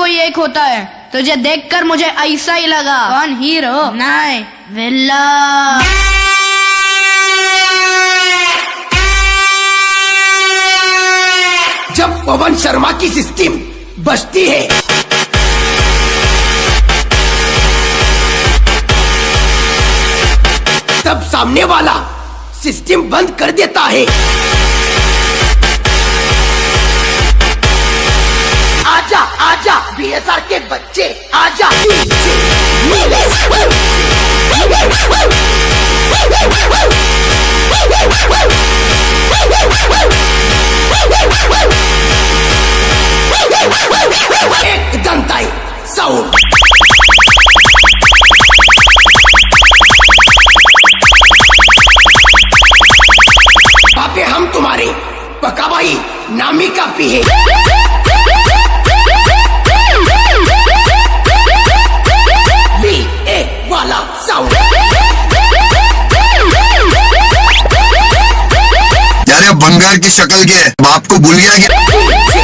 कोई एक होता है। तुझे देखकर मुझे ऐसा ही लगा। कौन हीरो? नहीं, विलन। जब पवन शर्मा की सिस्टम बजती है तब सामने वाला सिस्टम बंद कर देता है। आजा आजा बीएसआर के बच्चे आजा। एक दंताई साउंड। बापे हम तुम्हारे पका भाई नामी काफी है। BA वाला साउंड। यार बंगाल की शक्ल के बाप को भूल गया क्या?